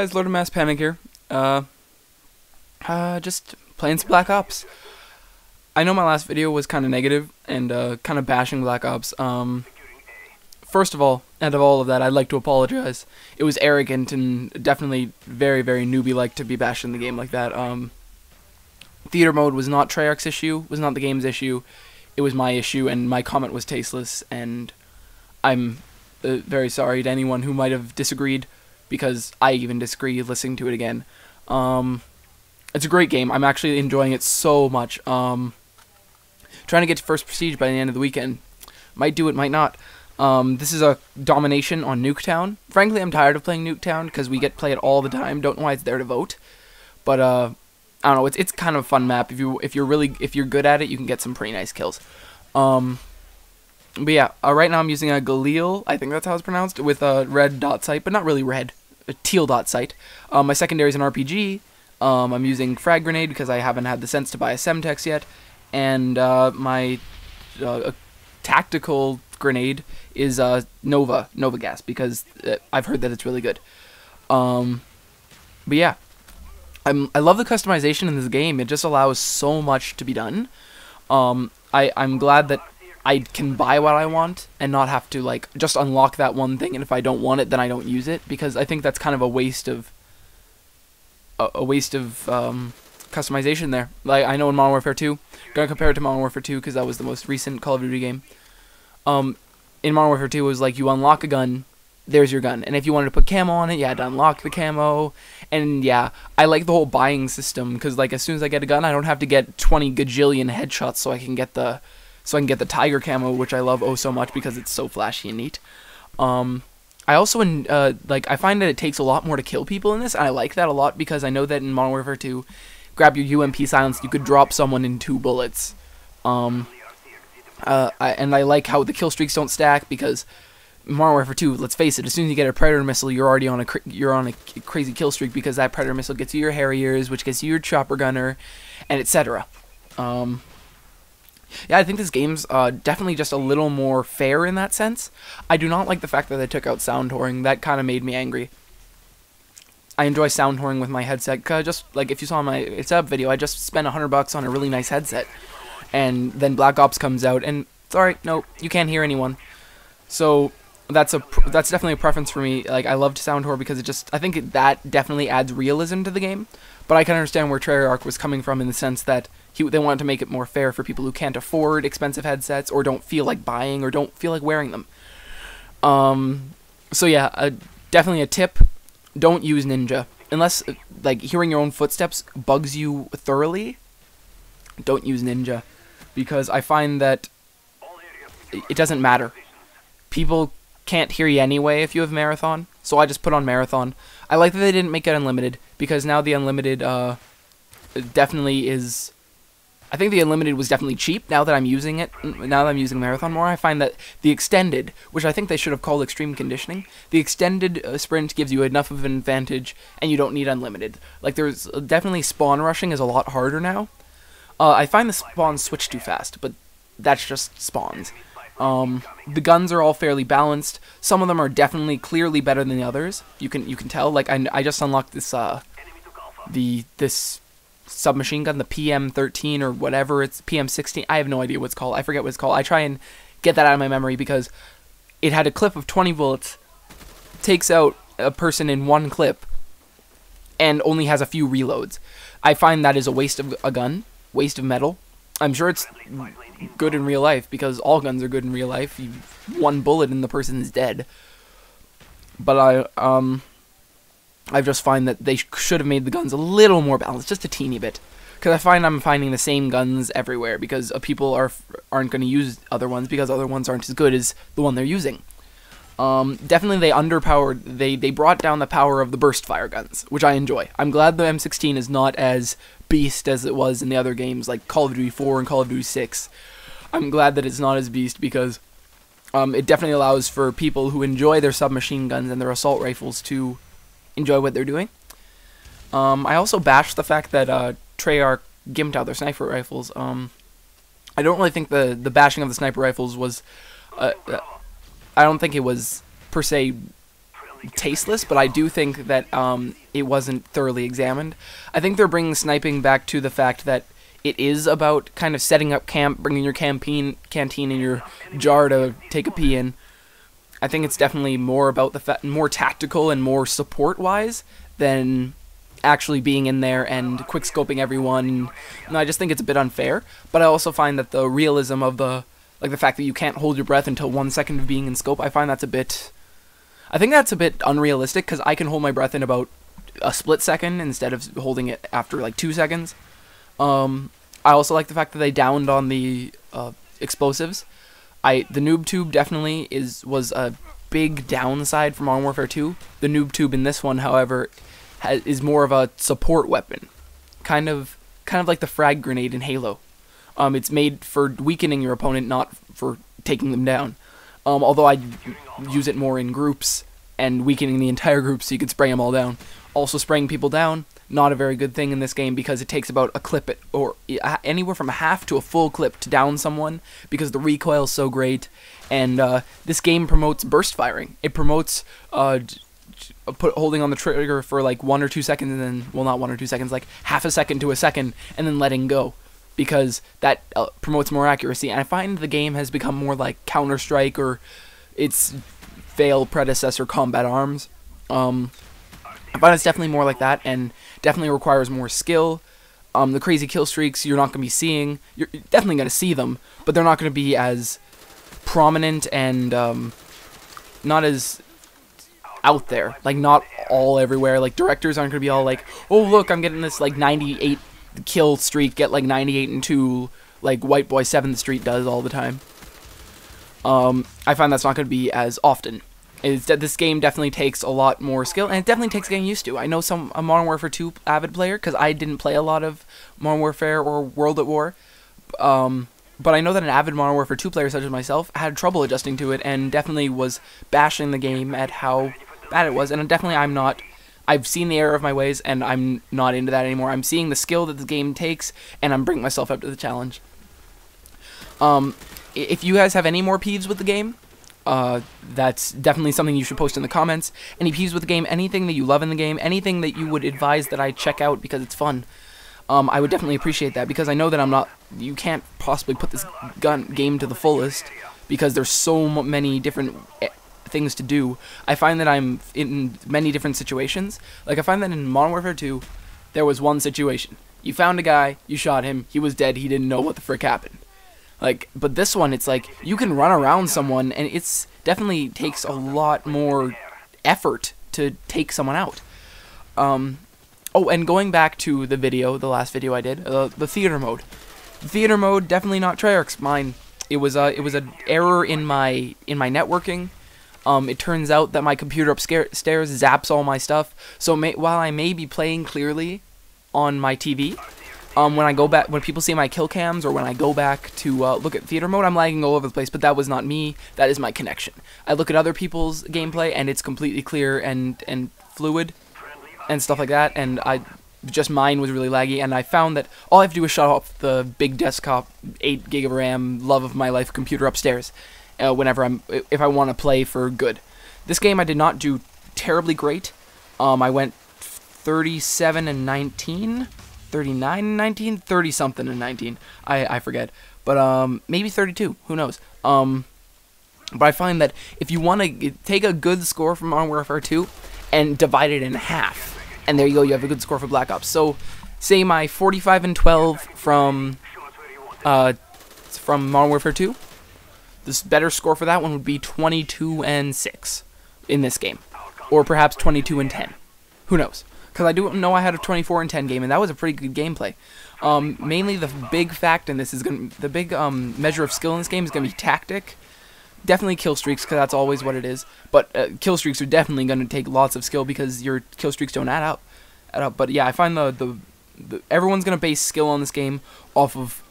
guys, LordOfMassPanic here. Just playing some Black Ops. I know my last video was kind of negative and kind of bashing Black Ops. First of all, out of all of that, I'd like to apologize. It was arrogant and definitely very, very newbie-like to be bashing the game like that. Theater mode was not Treyarch's issue, was not the game's issue. It was my issue, and my comment was tasteless, and I'm very sorry to anyone who might have disagreed, because I even disagree listening to it again. It's a great game. I'm actually enjoying it so much. Trying to get to first prestige by the end of the weekend. Might do it, might not. This is a domination on Nuketown. Frankly, I'm tired of playing Nuketown because we get to play it all the time. Don't know why it's there to vote, but I don't know. It's kind of a fun map. If you're good at it, you can get some pretty nice kills. But yeah, right now I'm using a Galil, I think that's how it's pronounced, with a red dot sight, but not really red, a teal dot sight. My secondary is an RPG. I'm using frag grenade because I haven't had the sense to buy a Semtex yet, and my tactical grenade is Nova gas, because I've heard that it's really good. But yeah, I love the customization in this game. It just allows so much to be done. I'm glad that I can buy what I want and not have to like just unlock that one thing, and if I don't want it, then I don't use it, because I think that's kind of a waste of customization there. Like, I know in Modern Warfare 2, gonna compare it to Modern Warfare 2 because that was the most recent Call of Duty game. In Modern Warfare 2, it was like you unlock a gun, there's your gun, and if you wanted to put camo on it, you had to unlock the camo. And yeah, I like the whole buying system, because like as soon as I get a gun, I don't have to get 20 gajillion headshots so I can get the tiger camo, which I love oh so much because it's so flashy and neat. I also I find that it takes a lot more to kill people in this, and I like that a lot because I know that in Modern Warfare 2, grab your UMP silence, you could drop someone in 2 bullets. And I like how the kill streaks don't stack, because in Modern Warfare 2, let's face it, as soon as you get a Predator missile, you're already on a crazy kill streak, because that Predator missile gets you your Harriers, which gets you your Chopper Gunner, and etc. Yeah, I think this game's definitely just a little more fair in that sense. I do not like the fact that they took out sound whoring. That kind of made me angry. I enjoy sound whoring with my headset, cause just like if you saw my setup video, I just spent $100 on a really nice headset, and then Black Ops comes out, and sorry, no, you can't hear anyone. So that's definitely a preference for me. Like, I loved sound whore because I think that definitely adds realism to the game. But I can understand where Treyarch was coming from in the sense that they wanted to make it more fair for people who can't afford expensive headsets, or don't feel like buying, or don't feel like wearing them. So yeah, definitely a tip: don't use Ninja unless like hearing your own footsteps bugs you thoroughly. Don't use Ninja, because I find that it doesn't matter. People can't hear you anyway if you have Marathon, so I just put on Marathon. I like that they didn't make it unlimited, because now the unlimited definitely is. I think the unlimited was definitely cheap. Now that I'm using it, now that I'm using Marathon more, I find that the extended, which I think they should have called extreme conditioning, the extended sprint gives you enough of an advantage, and you don't need unlimited. Like, there's definitely spawn rushing is a lot harder now. I find the spawns switch too fast, but that's just spawns. The guns are all fairly balanced. Some of them are definitely clearly better than the others. You can tell. Like, I just unlocked this this submachine gun, the PM13 or whatever, it's PM16. I have no idea what it's called. I forget what it's called. I try and get that out of my memory because it had a clip of 20 bullets, takes out a person in one clip, and only has a few reloads. I find that is a waste of a gun, waste of metal. I'm sure it's good in real life, because all guns are good in real life. One bullet and the person is dead. But I just find that they should have made the guns a little more balanced, just a teeny bit. Because I'm finding the same guns everywhere, because people aren't going to use other ones, because other ones aren't as good as the one they're using. Definitely they underpowered, they brought down the power of the burst fire guns, which I enjoy. I'm glad the M16 is not as beast as it was in the other games, like Call of Duty 4 and Call of Duty 6. I'm glad that it's not as beast, because it definitely allows for people who enjoy their submachine guns and their assault rifles to enjoy what they're doing. I also bashed the fact that Treyarch gimped out their sniper rifles. I don't really think the bashing of the sniper rifles was I don't think it was per se tasteless, but I do think that it wasn't thoroughly examined. I think they're bringing sniping back to the fact that it is about kind of setting up camp, bringing your canteen and your jar to take a pee in. I think it's definitely more about more tactical and more support-wise than actually being in there and quick-scoping everyone. And I just think it's a bit unfair, but I also find that the realism of the fact that you can't hold your breath until 1 second of being in scope, I find that's a bit... I think that's a bit unrealistic, because I can hold my breath in about a split second instead of holding it after like 2 seconds. I also like the fact that they downed on the explosives. The noob tube definitely was a big downside from Modern Warfare 2. The noob tube in this one, however, is more of a support weapon, kind of like the frag grenade in Halo. It's made for weakening your opponent, not for taking them down. Although I use it more in groups and weakening the entire group so you could spray them all down. Also, spraying people down, not a very good thing in this game, because it takes about a clip or anywhere from a half to a full clip to down someone, because the recoil is so great. And this game promotes burst firing. It promotes holding on the trigger for like 1 or 2 seconds, and then, well, not 1 or 2 seconds, like half a second to a second, and then letting go, because that promotes more accuracy. And I find the game has become more like Counter-Strike or its failed predecessor, Combat Arms. I find it's definitely more like that, and definitely requires more skill. The crazy kill streaks you're not going to be seeing. You're definitely going to see them, but they're not going to be as prominent and not as out there. Like, not all everywhere. Like, directors aren't going to be all like, oh, look, I'm getting this, like, 98 kill streak, get, like, 98 and 2, like White Boy 7th Street does all the time. I find that's not going to be as often. This game definitely takes a lot more skill, and it definitely takes getting used to. I know a Modern Warfare 2 avid player, because I didn't play a lot of Modern Warfare or World at War, but I know that an avid Modern Warfare 2 player such as myself had trouble adjusting to it, and definitely was bashing the game at how bad it was. And definitely I've seen the error of my ways, and I'm not into that anymore. I'm seeing the skill that the game takes, and I'm bringing myself up to the challenge. If you guys have any more peeves with the game, that's definitely something you should post in the comments. Any peeves with the game, anything that you love in the game, anything that you would advise that I check out because it's fun, I would definitely appreciate that, because I know that you can't possibly put this game to the fullest, because there's so many different things to do. I find that I'm in many different situations. Like, I find that in Modern Warfare 2, there was one situation. You found a guy, you shot him, he was dead, he didn't know what the frick happened. Like, but this one, it's like, you can run around someone, and it's definitely takes a lot more effort to take someone out. Oh, and going back to the last video I did, the theater mode. The theater mode, definitely not Treyarch's. Mine. It was an error in my networking. It turns out that my computer upstairs zaps all my stuff. So while I may be playing clearly on my TV, when people see my kill cams, or when I go back to look at theater mode, I'm lagging all over the place. But that was not me. That is my connection. I look at other people's gameplay, and it's completely clear and fluid and stuff like that. And just mine was really laggy. And I found that all I have to do is shut off the big desktop 8 gig of RAM, love of my life computer upstairs, if I want to play for good. This game I did not do terribly great. I went 37 and 19. 39 and 19, 30 something and 19. I forget, but maybe 32. Who knows? But I find that if you want to take a good score from Modern Warfare 2 and divide it in half, and there you go, you have a good score for Black Ops. So, say my 45 and 12 from Modern Warfare 2. This better score for that one would be 22 and 6 in this game, or perhaps 22 and 10. Who knows? Because I do know I had a 24 and 10 game, and that was a pretty good gameplay. Mainly the big fact in this is the big measure of skill in this game is going to be tactic. Definitely kill streaks, because that's always what it is. But kill streaks are definitely going to take lots of skill, because your kill streaks don't add up. But yeah, I find everyone's going to base skill on this game off of.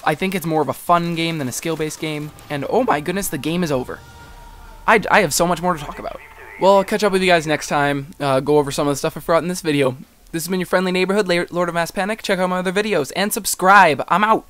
I think it's more of a fun game than a skill-based game. And oh my goodness, the game is over. I have so much more to talk about. Well, I'll catch up with you guys next time, go over some of the stuff I brought in this video. This has been your friendly neighborhood, Lord of Mass Panic. Check out my other videos, and subscribe. I'm out.